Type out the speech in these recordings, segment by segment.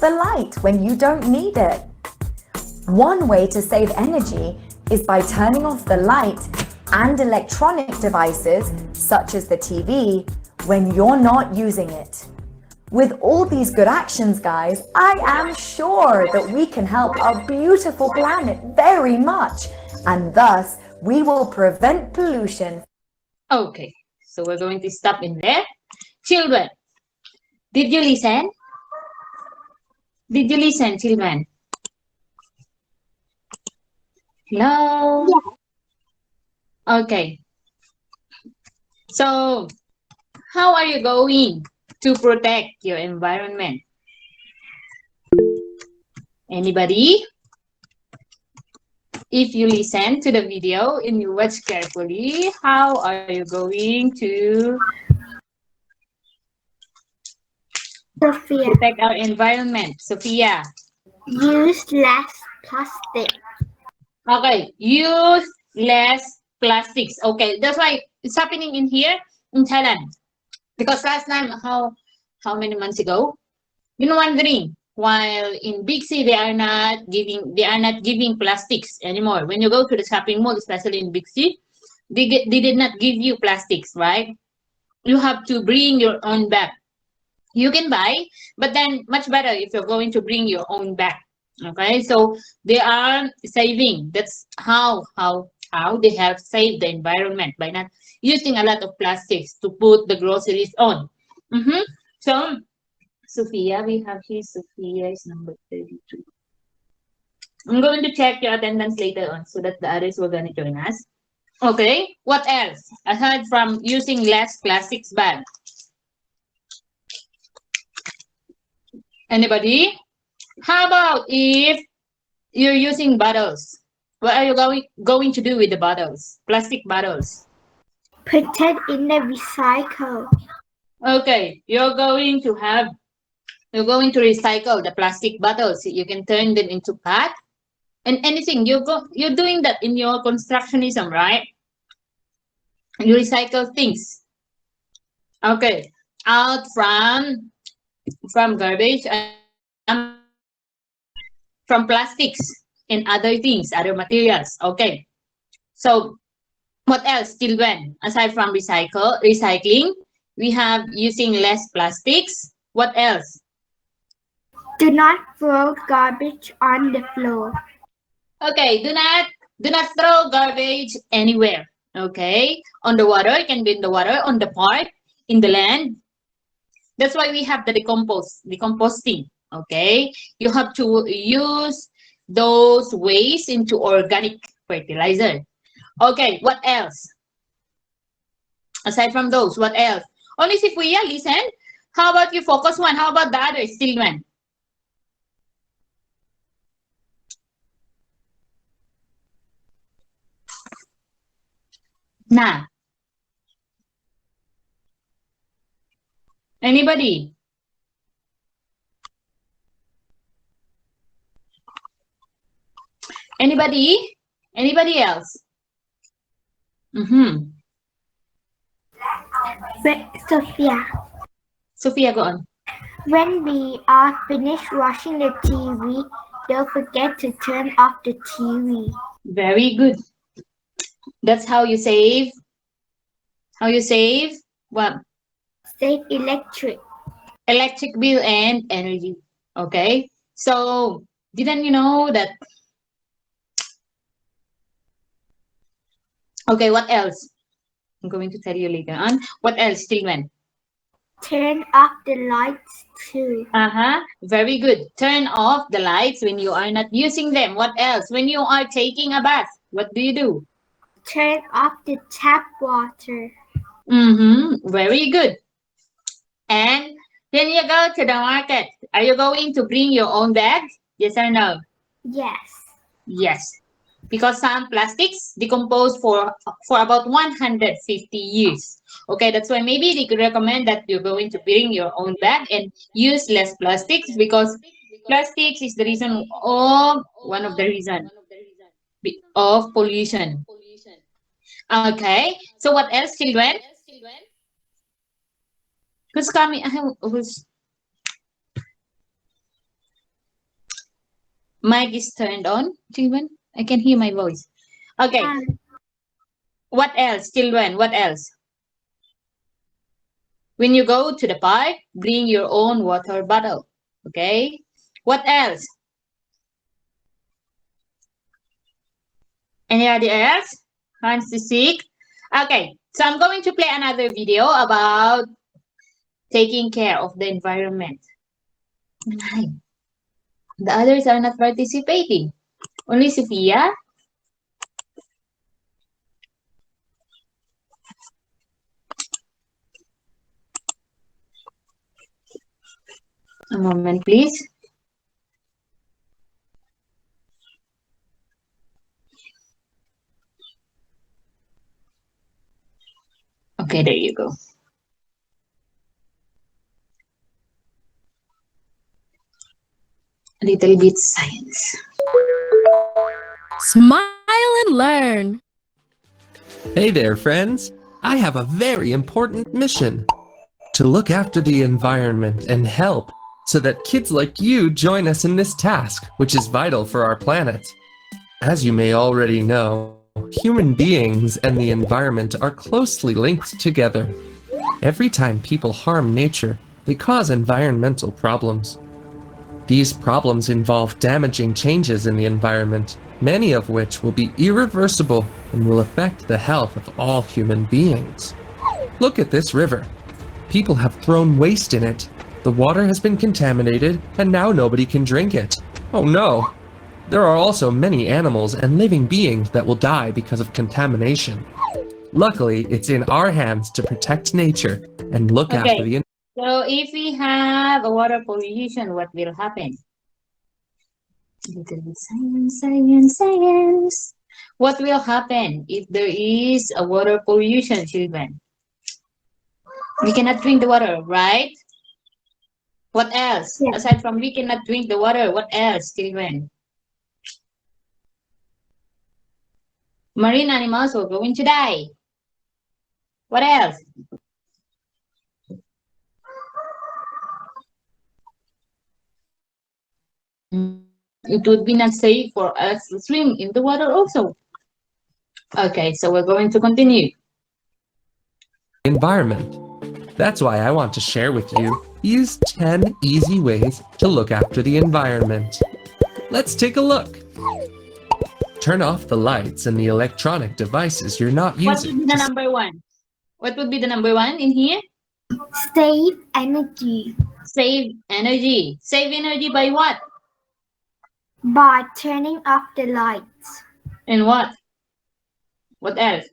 the light when you don't need it. One way to save energy is by turning off the light and electronic devices, such as the TV, when you're not using it. With all these good actions, guys, I am sure that we can help our beautiful planet very much, and thus we will prevent pollution. Okay, so we're going to stop in there. Children, did you listen? Did you listen, children? Hello? Okay. So, how are you going to protect your environment? Anybody? If you listen to the video and you watch carefully, how are you going to Sophia, protect our environment? Sophia. use less plastic. Okay, use less plastics. Okay, that's why it's happening in here in Thailand. Because last time, how many months ago? Been wondering, while in big city they are not giving plastics anymore. When you go to the shopping mall, especially in big city, they did not give you plastics, right? You have to bring your own bag. You can buy, but then much better if you're going to bring your own bag. Okay, so they are saving. That's how they have saved the environment by not using a lot of plastics to put the groceries on. So Sophia, we have here Sophia is number 32. I'm going to check your attendance later on so that the others will going to join us. Okay, what else aside from using less plastics bag? Anybody? How about if you're using bottles? What are you going to do with the bottles? Plastic bottles. Put it in the recycle. Okay, you're going to recycle the plastic bottles. You can turn them into pot and anything. You're doing that in your constructionism, right? You recycle things. Okay, out from garbage and from plastics and other things, other materials. Okay. So what else, children? Aside from recycling, we have using less plastics. What else? Do not throw garbage on the floor. Okay, do not throw garbage anywhere. Okay, on the water, it can be in the water, on the park, in the land. That's why we have the decomposting. Okay, you have to use those waste into organic fertilizer. Okay, what else? Aside from those, what else? Only if we listen. How about you focus one? How about the others, children? Nah. Anybody? Anybody? Anybody else? Sophia, Sophia, go on. when we are finished watching the TV, don't forget to turn off the TV. Very good. That's how you save. How you save what? Save electric. Electric bill and energy. Okay. So didn't you know that? Okay, what else? I'm going to tell you later on. What else, children? Turn off the lights too. Very good. Turn off the lights when you are not using them. What else? When you are taking a bath, what do you do? Turn off the tap water. Very good. And when you go to the market, are you going to bring your own bag? Yes or no? Yes. Yes. Because some plastics decompose for about 150 years. Okay, that's why maybe they could recommend that you're going to bring your own bag and use less plastics because plastics is the reason of one of the reason of pollution. Okay, so what else, children? Who's coming? Who's Mic is turned on, children. I can hear my voice. Okay. What else, children? What else? When you go to the park, bring your own water bottle. Okay. What else? Anybody else? Wants to seek? Okay. So I'm going to play another video about taking care of the environment. The others are not participating. Only Sophia. A moment, please. Okay, there you go. A little bit science. Smile and learn. Hey there, friends. I have a very important mission: to look after the environment and help so that kids like you join us in this task, which is vital for our planet. As you may already know, human beings and the environment are closely linked together. Every time people harm nature, they cause environmental problems. These problems involve damaging changes in the environment, many of which will be irreversible and will affect the health of all human beings. Look at this river. People have thrown waste in it. The water has been contaminated, and now nobody can drink it. Oh no! There are also many animals and living beings that will die because of contamination. Luckily, it's in our hands to protect nature and look after the So if we have a water pollution, what will happen? Little bit science, science, science. What will happen if there is a water pollution, children? We cannot drink the water, right? What else? Yes. Aside from we cannot drink the water, what else, children? Marine animals are going to die. What else? It would be not safe for us to swim in the water also. Okay, so we're going to continue. environment. That's why I want to share with you these 10 easy ways to look after the environment. Let's take a look. Turn off the lights and the electronic devices you're not What would using. be the number one? What would be the number one in here? Save energy Save energy. Save energy by what? by turning off the lights. And what? What else?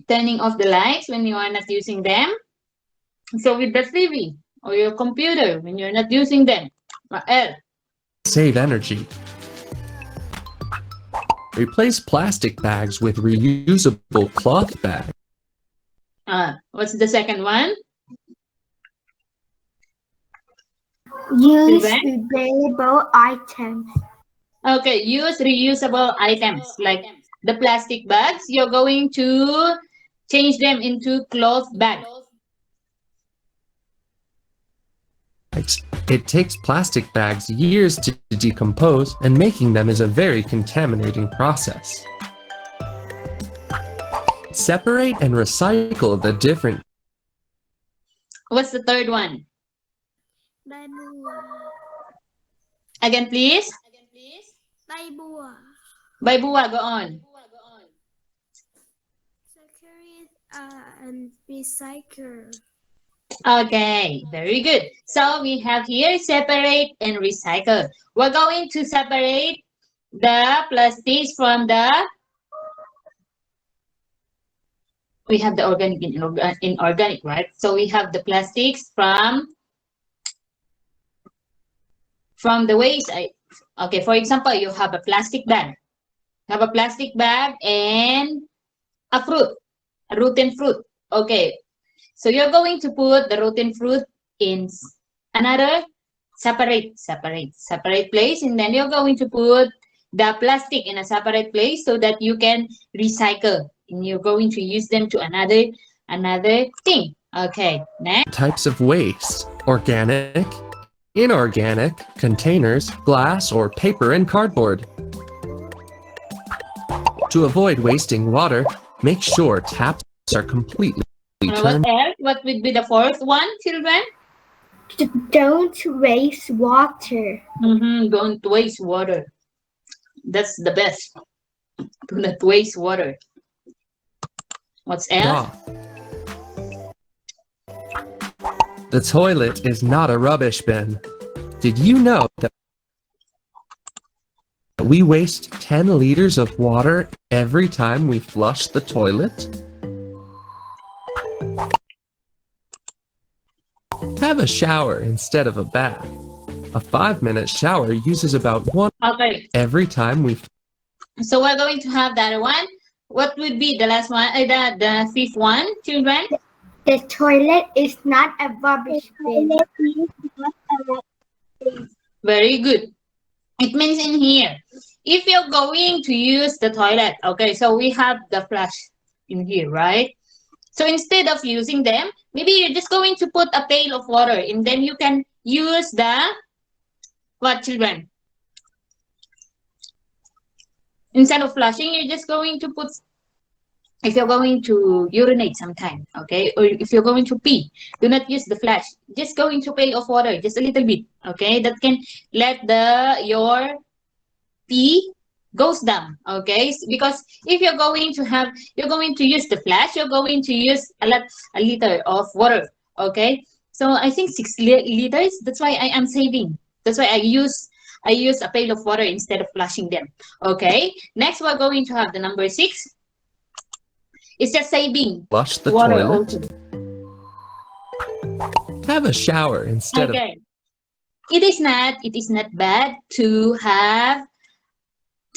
Turning off the lights when you are not using them. So with the TV or your computer when you're not using them. What else? Save energy. Replace plastic bags with reusable cloth bags. What's the second one? Use Children? reusable items. Okay, use reusable items like the plastic bags. You're going to change them into cloth bags. It takes plastic bags years to decompose, and making them is a very contaminating process. Separate and recycle the different. What's the third one? Again, please. By Bua, go on. And recycle. Okay, very good. So we have here separate and recycle. We're going to separate the plastics from the. We have the organic and inorganic, right? So we have the plastics from the waste. Okay, for example, you have a plastic bag. You have a plastic bag and a fruit, a rotten fruit. Okay, so you're going to put the rotten fruit in another separate place, and then you're going to put the plastic in a separate place so that you can recycle, and you're going to use them to another thing. Okay, next. Types of waste: organic, inorganic containers, glass, or paper and cardboard. To avoid wasting water, make sure taps are completely What turned else? What would be the fourth one, children? Don't waste water. Don't waste water. That's the best. Do not waste water. What's else? off. The toilet is not a rubbish bin. Did you know that we waste 10 liters of water every time we flush the toilet? Have a shower instead of a bath. A 5-minute shower uses about one Okay. every time we So we're going to have that one. What would be the last one? The fifth one, children? The toilet is not a rubbish bin. Very good. It means in here, if you're going to use the toilet, okay, so we have the flush in here, right? So instead of using them, maybe you're just going to put a pail of water and then you can use the, what, children? Instead of flushing, you're just going to put, if you're going to urinate sometime, okay, or if you're going to pee, do not use the flash. Just go into pail of water, just a little bit, okay, that can let your pee goes down, okay, because if you're going to use the flash, you're going to use a liter of water, okay. So I think 6 liters. That's why I am saving. That's why I use a pail of water instead of flushing them. Okay, next we're going to have the number 6. It's just saving flush the water toilet. also. Have a shower instead of Okay. It is not bad to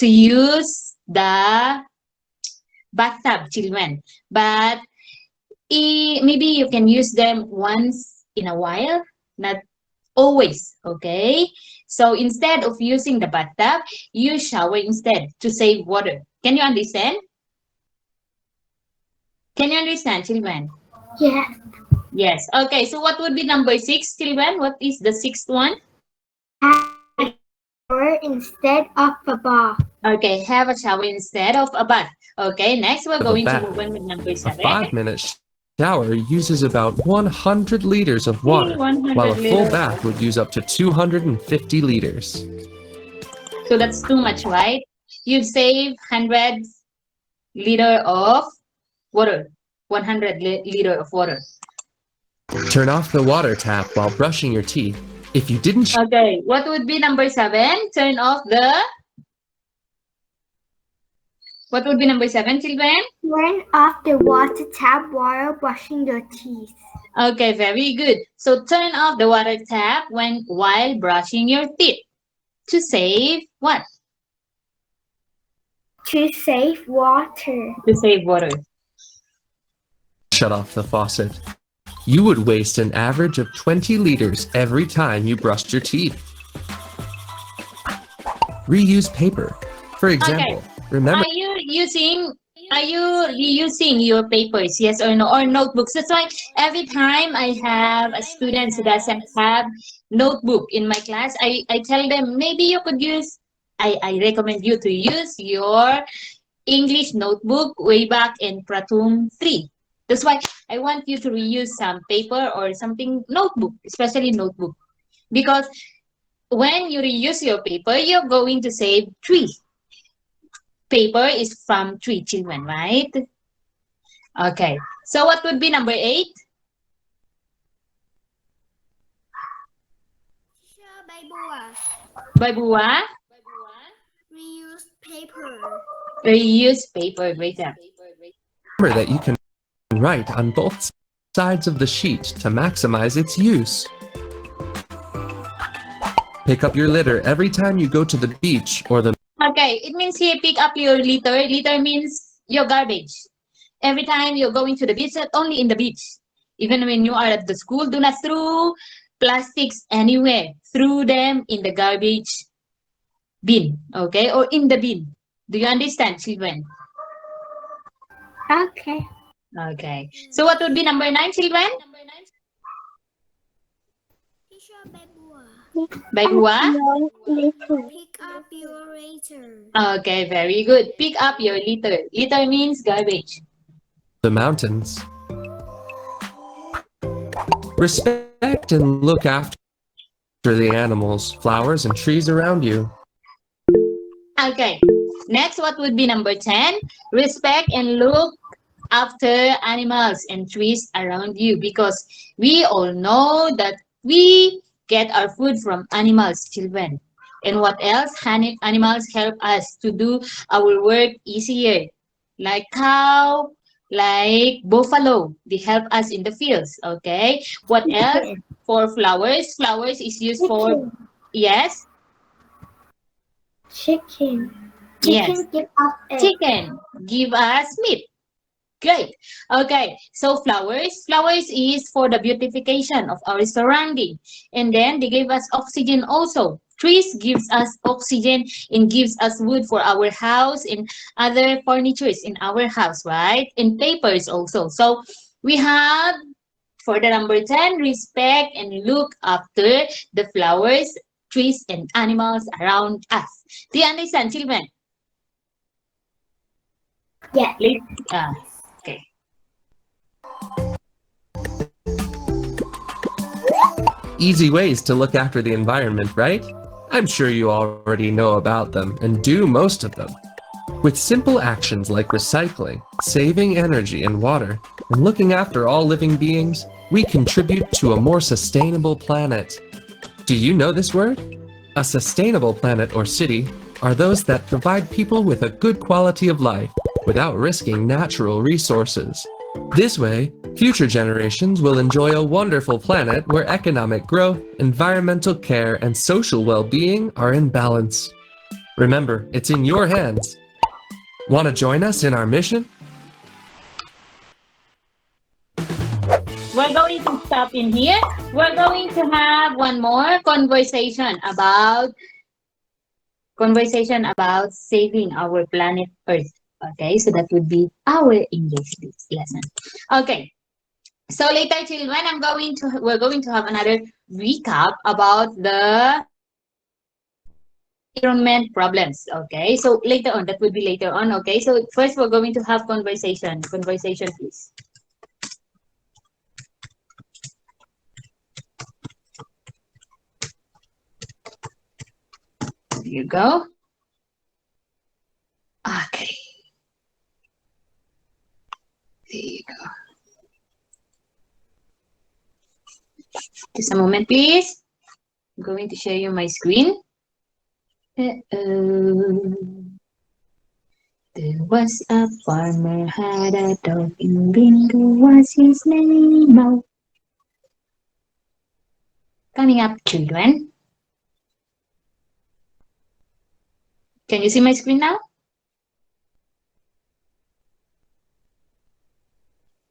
use the bathtub, children, but maybe you can use them once in a while, not always, okay? So instead of using the bathtub, you shower instead to save water. Can you understand? Can you understand, children? Yes. Yes. Okay, so what would be number 6, children? What is the 6th one? Shower instead of a bath. Okay, have a shower instead of a bath. Okay, next we're a going to bath. move on with number A 7. 5-minute shower uses about 100 liters of water, 100 while a full liters. bath would use up to 250 liters. So that's too much, right? You'd save 100 liter of water. 100 liter of water. Turn off the water tap while brushing your teeth. If you didn't Okay, what would be number 7? Turn off the... What would be number 7, children? Turn off the water tap while brushing your teeth. Okay, very good. So turn off the water tap while brushing your teeth. To save what? To save water. To save water. shut off the faucet, you would waste an average of 20 liters every time you brushed your teeth. Reuse paper. For example, remember Are you reusing your papers? Yes or no? Or notebooks? That's why every time I have a student who doesn't have notebook in my class, I tell them maybe you could use, I recommend you to use your English notebook way back in Pratum 3. That's why I want you to reuse some paper or something notebook, especially notebook. Because when you reuse your paper, you're going to save trees. Paper is from 3 children, right? Okay. So what would be number 8? By Bua. By Bua? Reuse paper. Reuse paper. Great job. that you can write on both sides of the sheet to maximize its use. Pick up your litter every time you go to the beach or the Okay, it means here pick up your litter. Litter means your garbage. Every time you're going to the beach, not only in the beach. Even when you are at the school, do not throw plastics anywhere. Throw them in the garbage bin, okay? Or in the bin. Do you understand, children? Okay. Okay. So what would be number 9, children? By Bua. By Bua? Pick up your litter. Okay, very good. Pick up your litter. Litter means garbage. The mountains. Respect and look after the animals, flowers, and trees around you. Okay. Next, what would be number 10? Respect and look after animals and trees around you, because we all know that we get our food from animals, children. And what else? Animals help us to do our work easier. Like cow, like buffalo. They help us in the fields. Okay. What else? For flowers. Flowers is used for, yes? Chicken. Yes. Chicken give us egg. Chicken give us meat. Great. Okay. So flowers is for the beautification of our surrounding. And then they give us oxygen also. Trees gives us oxygen and gives us wood for our house and other furnitures in our house, right? And papers also. So we have for the number 10, respect and look after the flowers, trees, and animals around us. Do you understand, children? Yeah. Okay. Easy ways to look after the environment, right? I'm sure you already know about them and do most of them. With simple actions like recycling, saving energy and water, and looking after all living beings, we contribute to a more sustainable planet. Do you know this word? A sustainable planet or city are those that provide people with a good quality of life without risking natural resources. This way, future generations will enjoy a wonderful planet where economic growth, environmental care, and social well-being are in balance. Remember, it's in your hands. Want to join us in our mission? We're going to stop in here. We're going to have one more conversation about saving our planet Earth. Okay, so that would be our English lesson. Okay, so later, children, we're going to have another recap about the environment problems. Okay, so later on, that would be later on. Okay, so first we're going to have conversation. Conversation, please. There you go. Okay. There you go. Just a moment, please. I'm going to share you my screen. There was a farmer had a dog, and Bingo was his name. Now, coming up, children. Can you see my screen now?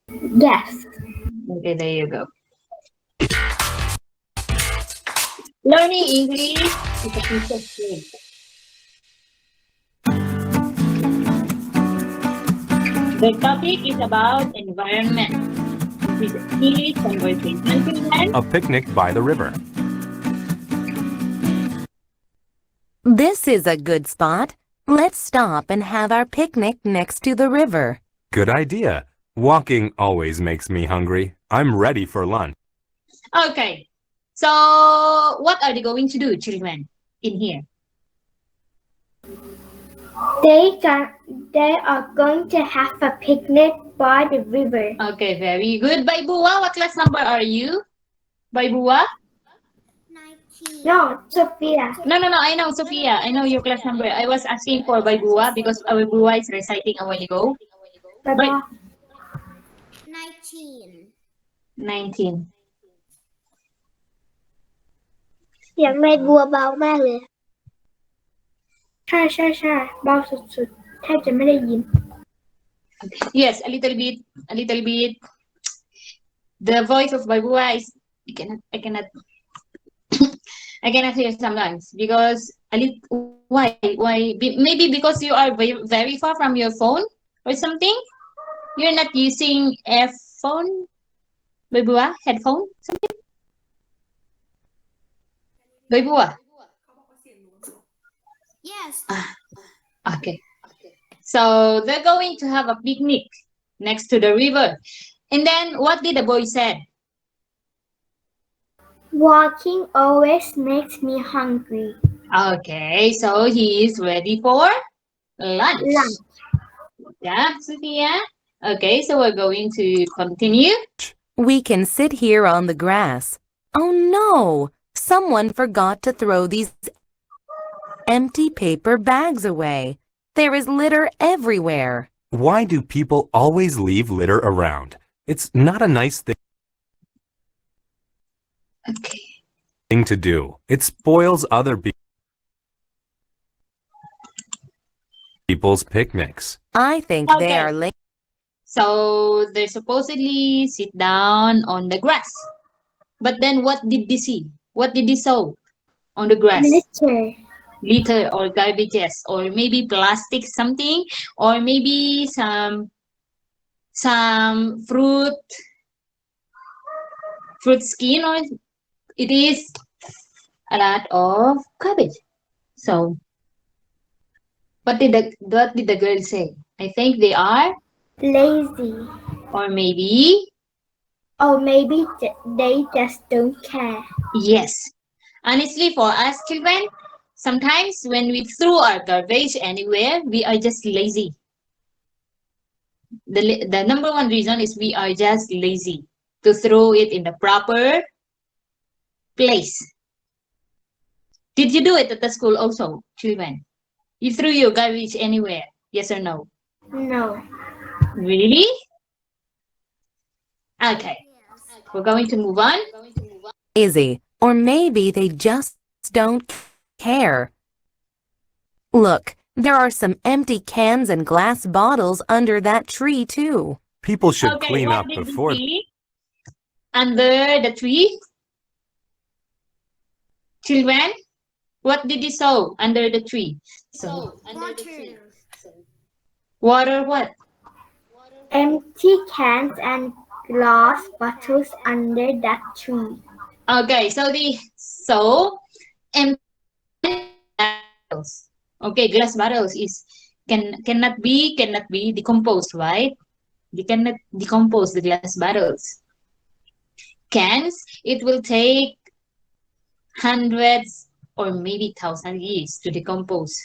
Yes. Okay, there you go. Learning English is a piece of cake. The topic is about environment. This is English conversation, children. A picnic by the river. This is a good spot. Let's stop and have our picnic next to the river. Good idea. Walking always makes me hungry. I'm ready for lunch. Okay. So, what are they going to do, children, in here? They are going to have a picnic by the river. Okay, very good. Baibua, what class number are you? Baibua? 19. No, Sophia. No, I know, Sophia. I know your class number. I was asking for Baibua because our Baibua is reciting a while ago. Bye-bye. 19. 19. เสียงเมดบัวเบามากเลย ใช่เบาสุดๆแทบจะไม่ได้ยิน Yes, a little bit. The voice of Baibua is, I cannot I cannot hear sometimes because why? Maybe because you are very far from your phone or something. You're not using a phone, Baibua, headphone, something. ใบบัว Yes. Okay. So they're going to have a picnic next to the river. And then what did the boy say? Walking always makes me hungry. Okay, so he is ready for lunch. Lunch. Yeah, Sophia. Okay, so we're going to continue. We can sit here on the grass. Oh no! Someone forgot to throw these empty paper bags away. There is litter everywhere. Why do people always leave litter around? It's not a nice Okay. thing to do. It spoils other people's picnics. I think they Okay. are late. So they supposedly sit down on the grass. But then what did they see? What did they saw on the grass? Litter. Litter or garbages or maybe plastic something or maybe some fruit skin or it is a lot of garbage. So what did the girl say? I think they are Lazy. or maybe Or maybe they just don't care. yes. Honestly, for us children, sometimes when we throw our garbage anywhere, we are just lazy. The number one reason is we are just lazy to throw it in the proper place. Did you do it at the school also, children? You threw your garbage anywhere? Yes or no? No. Really? Okay, we're going to move on. Lazy, or maybe they just don't care. Look, there are some empty cans and glass bottles under that tree too. People should Okay, clean what up did you before see under the tree? Children, what did you saw under the tree? So water what? Empty cans and glass bottles under that tree. Okay, so the empty bottles. Okay, glass bottles is cannot be decomposed, right? You cannot decompose the glass bottles. Cans, it will take hundreds or maybe 1,000 years to decompose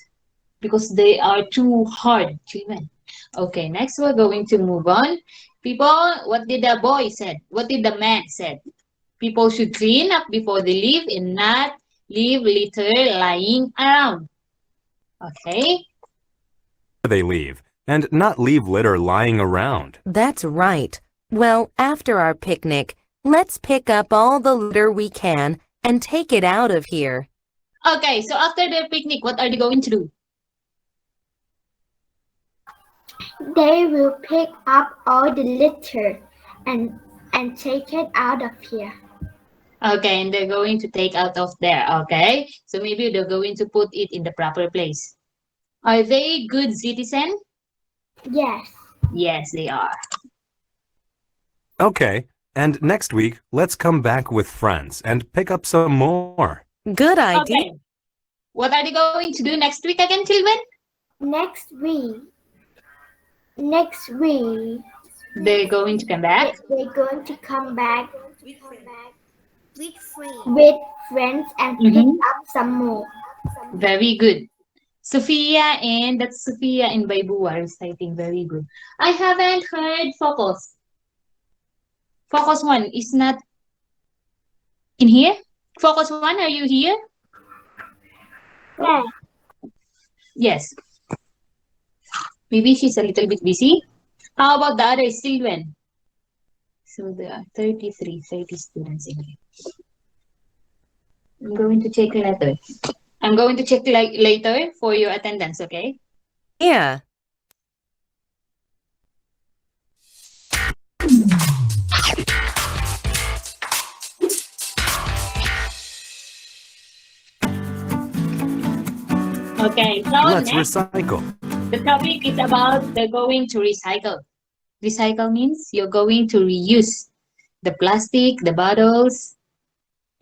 because they are too hard, children. Okay, next we're going to move on. People, what did the boy said? What did the man said? People should clean up before they leave and not leave litter lying around. Okay. they leave, and not leave litter lying around. That's right. Well, after our picnic, let's pick up all the litter we can and take it out of here. Okay, so after their picnic, what are they going to do? They will pick up all the litter and take it out of here. Okay, and they're going to take out of there. Okay, so maybe they're going to put it in the proper place. Are they good citizens? Yes. Yes, they are. Okay, and next week, let's come back with friends and pick up some more. Good idea. Okay. What are they going to do next week again, children? Next week, They're going to come back. they're going to come back With friends. with friends and pick Mhm. up some more. Very good. Sophia and that's Sophia and Baibu are reciting very good. I haven't heard Focus. Focus 1 is not in here. Focus 1, are you here? Yeah. Yes. Maybe she's a little bit busy. How about the others, children? So there are 30 students in here. I'm going to check later. I'm going to check later for your attendance, okay? Yeah. Okay, so Let's next, recycle. the topic is about the going to recycle. Recycle means you're going to reuse the plastic, the bottles,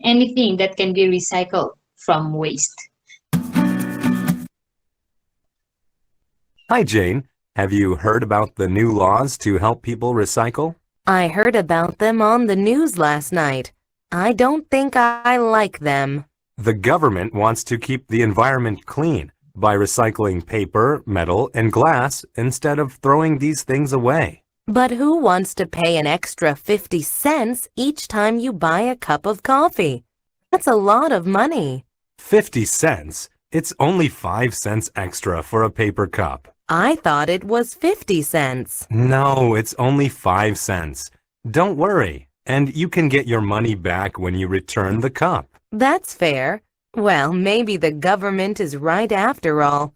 anything that can be recycled from waste. Hi, Jane. Have you heard about the new laws to help people recycle? I heard about them on the news last night. I don't think I like them. The government wants to keep the environment clean by recycling paper, metal, and glass instead of throwing these things away. But who wants to pay an extra 50 cents each time you buy a cup of coffee? That's a lot of money. 50 cents? It's only 5 cents extra for a paper cup. I thought it was 50 cents. No, it's only 5 cents. Don't worry, and you can get your money back when you return the cup. That's fair. Well, maybe the government is right after all.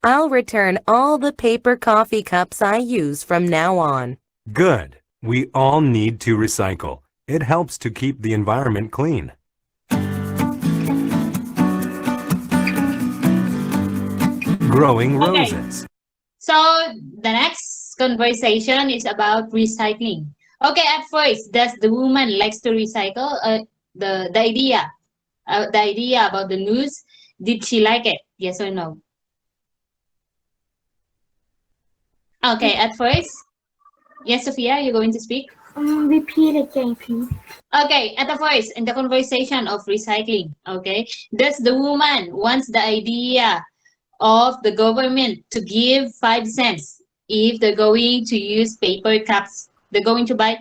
I'll return all the paper coffee cups I use from now on. Good. We all need to recycle. It helps to keep the environment clean. Growing Okay. roses. So the next conversation is about recycling. Okay, at first, does the woman likes to recycle? The idea about the news, did she like it? Yes or no? Okay, at first, yes, Sophia, you're going to speak. Repeat again, please. Okay, at the first, in the conversation of recycling, okay, does the woman wants the idea of the government to give 5 cents if they're going to use paper cups? They're going to buy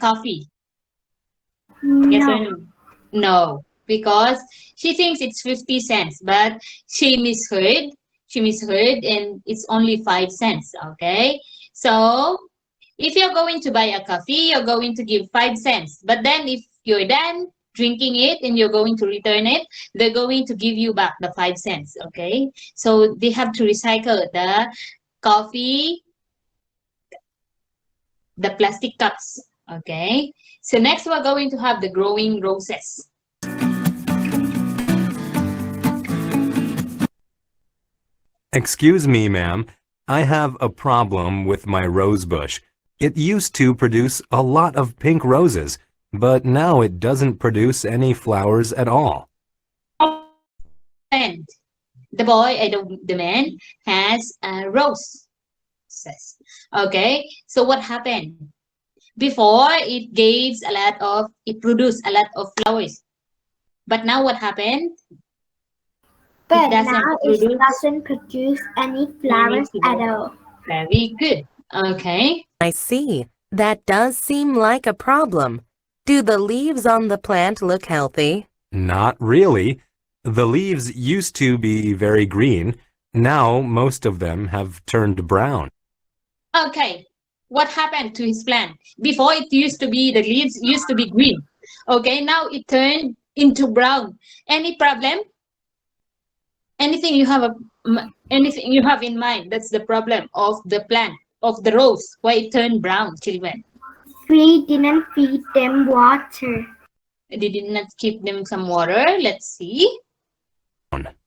coffee. Yes or No. no? No, because she thinks it's 50 cents, but she misheard. And it's only 5 cents. Okay, so if you're going to buy a coffee, you're going to give 5 cents. But then if you're done drinking it and you're going to return it, they're going to give you back the 5 cents. Okay, so they have to recycle the coffee, the plastic cups. Okay, so next we're going to have the growing roses. Excuse me, ma'am. I have a problem with my rose bush. It used to produce a lot of pink roses, but now it doesn't produce any flowers at all. And the man has a rose. Okay, so what happened? Before it produced a lot of flowers. But now what happened? But doesn't now produce- it doesn't produce any flowers at all. Very good. Okay. I see. That does seem like a problem. Do the leaves on the plant look healthy? Not really. The leaves used to be very green. Now most of them have turned brown. Okay. What happened to his plant? Before the leaves used to be green. Okay, now it turned into brown. Any problem? Anything you have in mind? That's the problem of the plant, of the rose. Why it turned brown, children? We didn't feed them water. They did not give them some water. Let's see.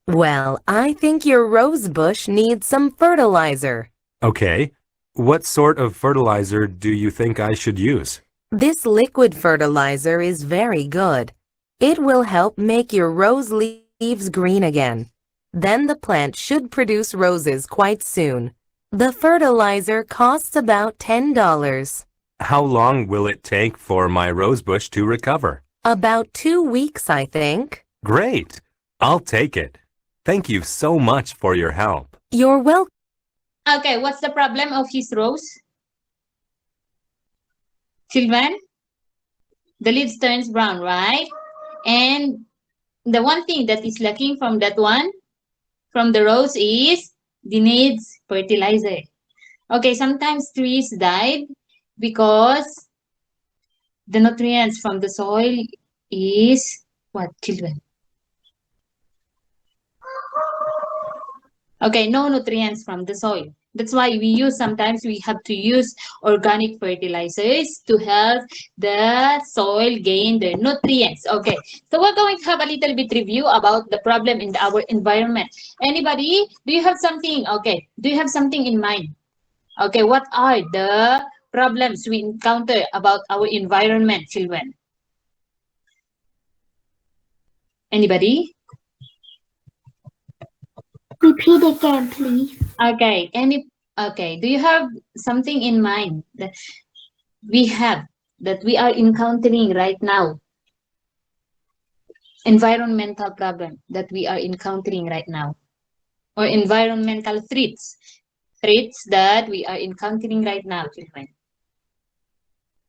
Well, I think your rose bush needs some fertilizer. Okay. What sort of fertilizer do you think I should use? This liquid fertilizer is very good. It will help make your rose leaves green again. Then the plant should produce roses quite soon. The fertilizer costs about $10. How long will it take for my rose bush to recover? About 2 weeks, I think. Great. I'll take it. Thank you so much for your help. You're welcome. Okay, what's the problem of his rose? Children, the leaves turns brown, right? And the one thing that is lacking from the rose is the needs fertilizer. Okay, sometimes trees died because the nutrients from the soil is what, children? Okay, no nutrients from the soil. That's why sometimes we have to use organic fertilizers to help the soil gain the nutrients. Okay, so we're going to have a little bit review about the problem in our environment. Anybody, do you have something? Okay, do you have something in mind? Okay, what are the problems we encounter about our environment, children? Anybody? Repeat again, please. Okay. Okay. Do you have something in mind that we are encountering right now? Environmental problem that we are encountering right now, or environmental threats that we are encountering right now, children.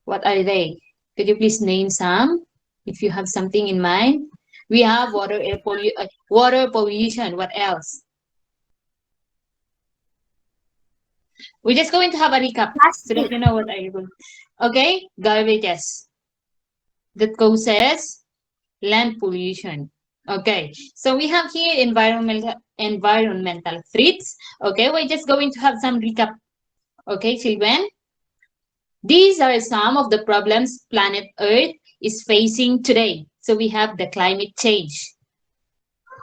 What are they? Could you please name some if you have something in mind? We have water pollution. What else? We're just going to have a recap so that you know what are you going. Okay, garbages that causes land pollution. Okay, so we have here environmental threats. Okay, we're just going to have some recap. Okay, children. These are some of the problems planet Earth is facing today. So we have the climate change.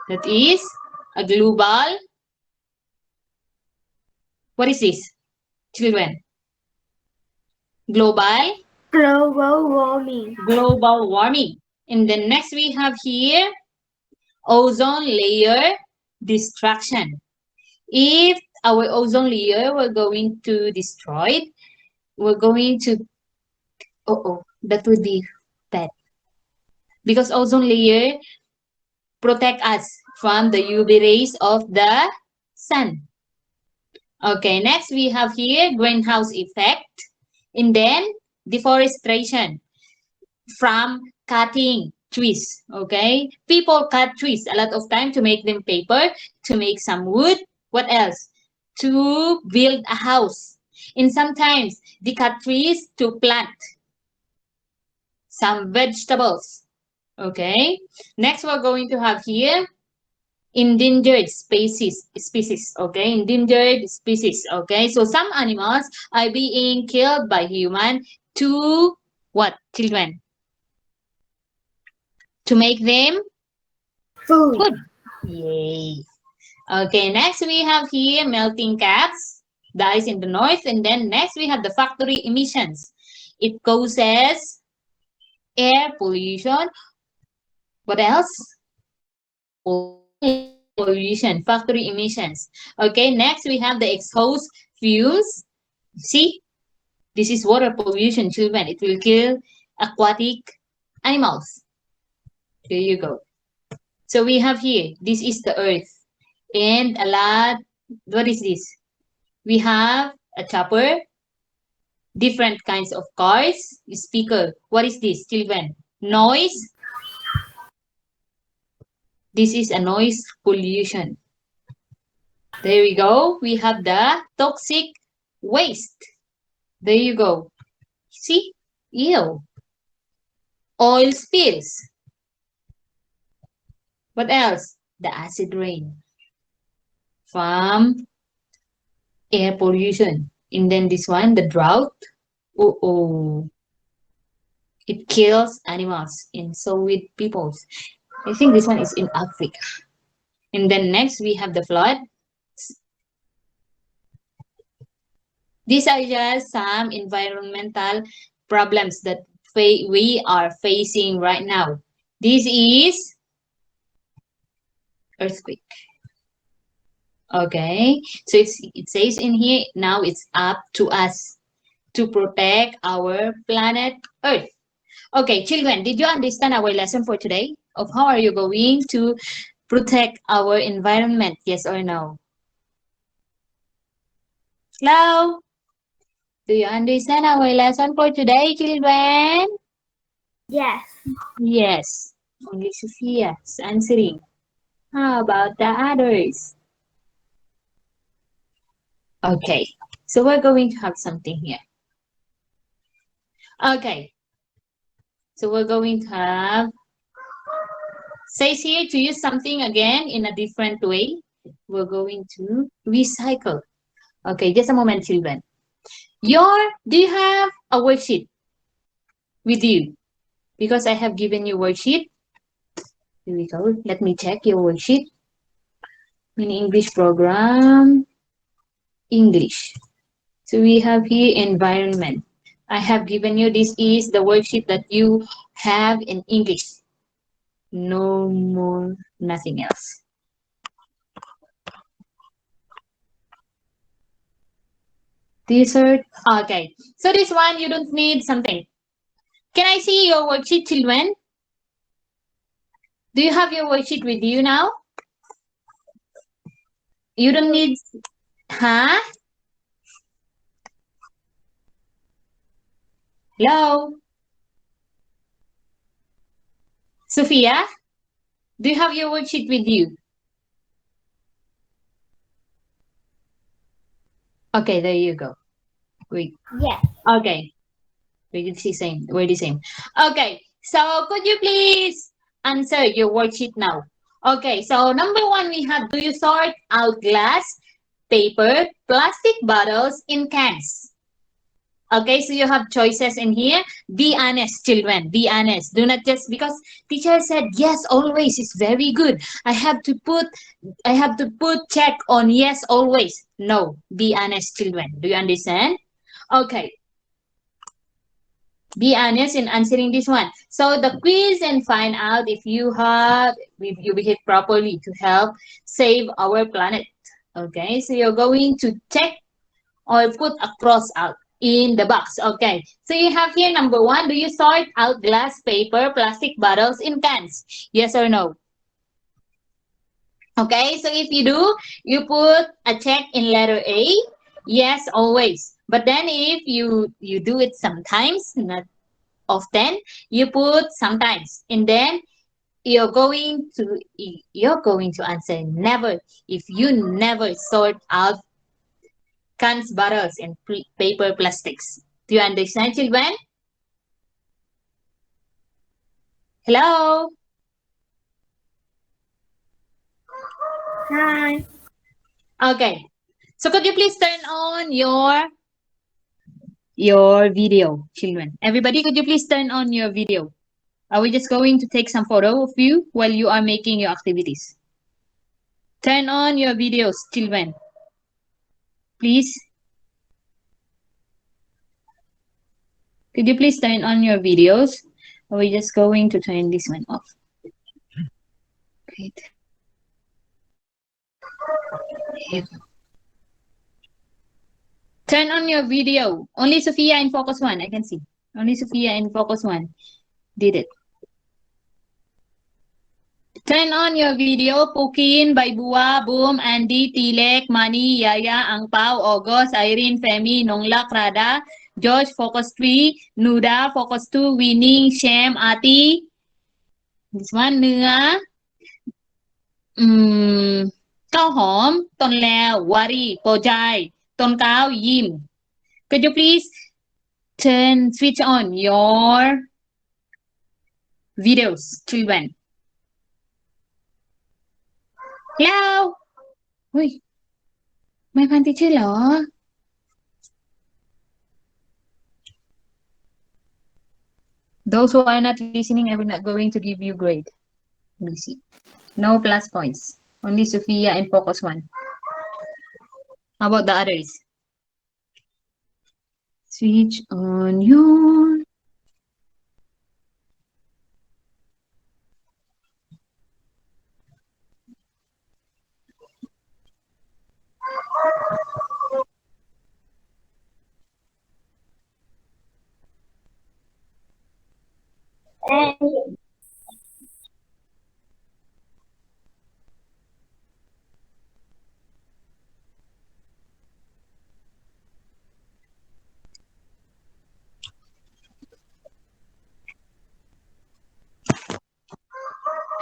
That is a global. What is this, children? Global warming. Global warming. And then next we have here ozone layer destruction. If our ozone layer were going to destroy, we're going to, that would be bad. Because ozone layer protect us from the UV rays of the sun. Okay, next we have here greenhouse effect, and then deforestation from cutting trees. Okay, people cut trees a lot of time to make them paper, to make some wood. What else? To build a house. And sometimes they cut trees to plant some vegetables. Okay, next we're going to have here endangered species. Okay, endangered species. Okay, so some animals are being killed by human to what, children? To make them Food. Yay. Okay, next we have here melting caps, the ice in the north, and then next we have the factory emissions. It causes air pollution. What else? Pollution, factory emissions. Okay, next we have the exhaust fumes. See, this is water pollution, children. It will kill aquatic animals. There you go. So we have here, this is the earth. And a lot, what is this? We have a chopper, different kinds of cars, speaker. What is this, children? Noise. This is a noise pollution. There we go. We have the toxic waste. There you go. See? Ew. Oil spills. What else? The acid rain from air pollution. And then this one, the drought. It kills animals and so with peoples. I think this one is in Africa. And then next we have the flood. These are just some environmental problems that we are facing right now. This is earthquake. Okay, so it says in here, now it's up to us to protect our planet Earth. Okay, children, did you understand our lesson for today? Of how are you going to protect our environment? Yes or no? Hello? Do you understand our lesson for today, children? Yes. Yes. Only Sophia is answering. How about the others? Okay, so we're going to have something here. Okay, so we're going to have, says here to use something again in a different way. We're going to recycle. Okay, just a moment, children. Do you have a worksheet with you? Because I have given you worksheet. Here we go. Let me check your worksheet. In English program, English. So we have here environment. I have given you, this is the worksheet that you have in English. No more, nothing else. Dessert. Okay. So this one, you don't need something. Can I see your worksheet, children? Do you have your worksheet with you now? You don't need, huh? Hello? Sophia? Do you have your worksheet with you? Okay, there you go. Wait. Yes. Okay. We're the same. Okay. So could you please answer your worksheet now? Okay. So number one, we have, do you sort out glass, paper, plastic bottles in cans? Okay, so you have choices in here. Be honest, children. Be honest. Do not just because teacher said yes always is very good. I have to put check on yes always. No, be honest, children. Do you understand? Okay. Be honest in answering this one. So the quiz and find out if you behave properly to help save our planet. Okay, so you're going to check or put a cross out in the box. Okay, so you have here number one. Do you sort out glass, paper, plastic bottles in cans? Yes or no? Okay, so if you do, you put a check in letter A. Yes, always. But then if you do it sometimes, not often, you put sometimes, and then you're going to answer never if you never sort out cans, bottles, and paper plastics. Do you understand, children? Hello? Hi. Okay. So could you please turn on your video, children? Everybody, could you please turn on your video? Are we just going to take some photo of you while you are making your activities? Turn on your videos, children. Please. Could you please turn on your videos? Or are we just going to turn this one off? Great. Here you go. Turn on your video. Only Sophia in focus one. I can see. Only Sophia in focus one did it. Turn on your video. Pukin, Baibua, Boom, Andy, Tilek, Mani, Yaya, Angpao, August, Irene, Femi, Nonglak, Rada, Josh, focus 3, Nuda, focus 2, Winning, Shem, Ati. This one, นื้อ ข้าวหอม ต้นแล้ว Wari, Pojai, ต้นก้าว Yim. Could you please switch on your videos, children? Hello? เฮ้ย ไม่พันติชื่อเหรอ Those who are not listening, I will not going to give you grade. Let me see. No plus points. Only Sophia and focus one. How about the others? Switch on your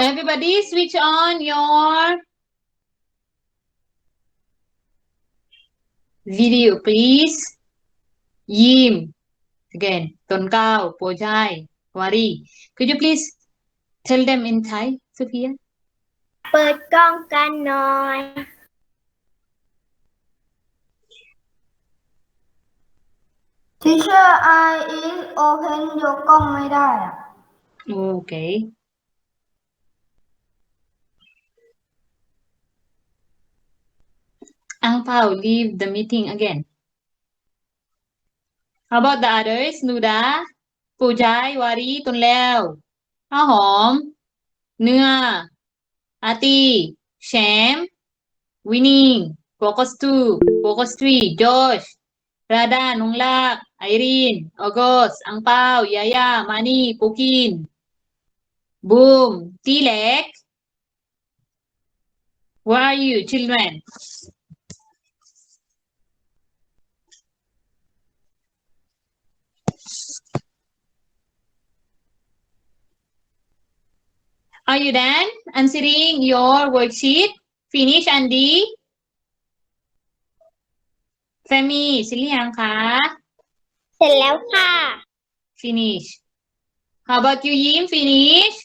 Everybody switch on your video, please. Yim. Again. Tonkao, Pojai, Wari. Could you please tell them in Thai, Sophia? เปิดกล้องกันหน่อย Teacher I is open ยกกล้องไม่ได้อะ Okay. Angpao, leave the meeting again. How about the others? Nuda, Pujai, Wari, Tunleo, How home? เนื้อ Ati, Sham, Winning, Focus 2, Focus 3, Josh, Rada, Nunglak, Irene, August, Angpao, Yaya, Mani, Pukin, Boom, Tilek. Where are you, children? Are you done answering your worksheet? Finish, Andy? Femi เสร็จหรือยังคะ เสร็จแล้วค่ะ Finish. How about you, Yim? Finish?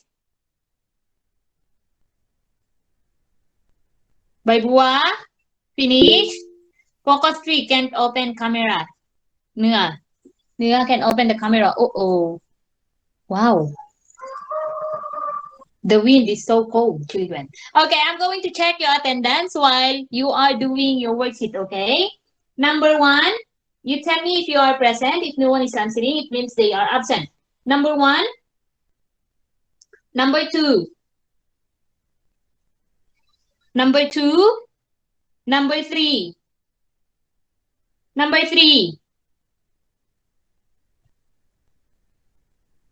ใบบัว Finish? Focus 3 can't open camera. เนื้อ can open the camera. Oh. Wow. The wind is so cold, children. Okay, I'm going to check your attendance while you are doing your worksheet, okay? Number 1, you tell me if you are present. If no one is answering, it means they are absent. Number 1. Number 2. Number 2. Number 3. Number 3.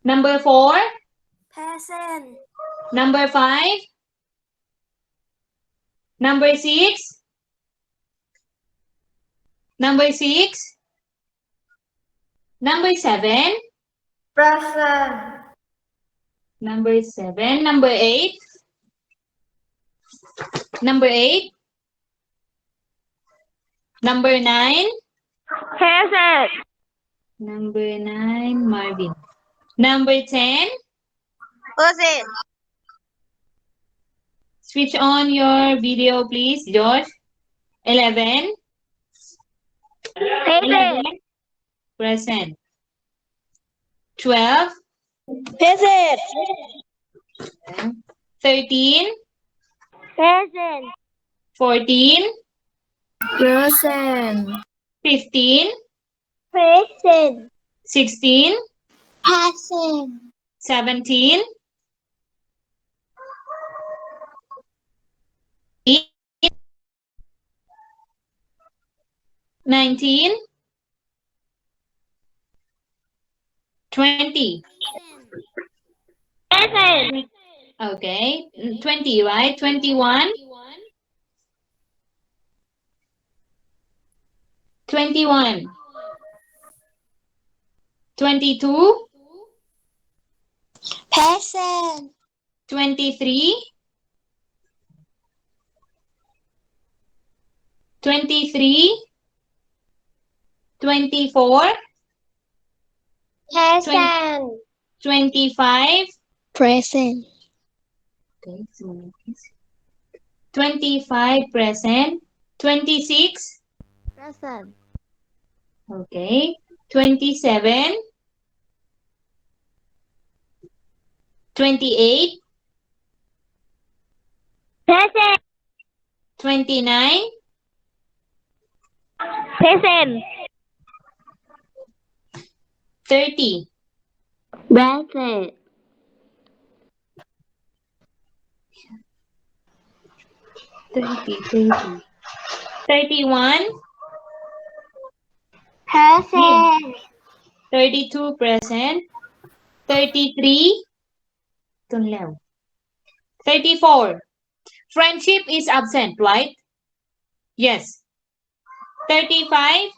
Number 4. present Number 5. Number 6. Number 6. Number 7. present, Number 7. Number 8. Number 8. Number 9. present Number 9, Marvin. Number 10. present Switch on your video, please, Josh. 11. 11. Present. 12. present 13. present 14. present 15. present 16. present 17. 19. 20. present Okay. 20, right? 21. 21. 22. present 23. 23. 24. present 25. present Okay, so 25 present. 26. present Okay. 27. 28. present 29. present 30. present 30. 31. present 32 present. 33. 34. Friendship is absent, right? Yes. 35.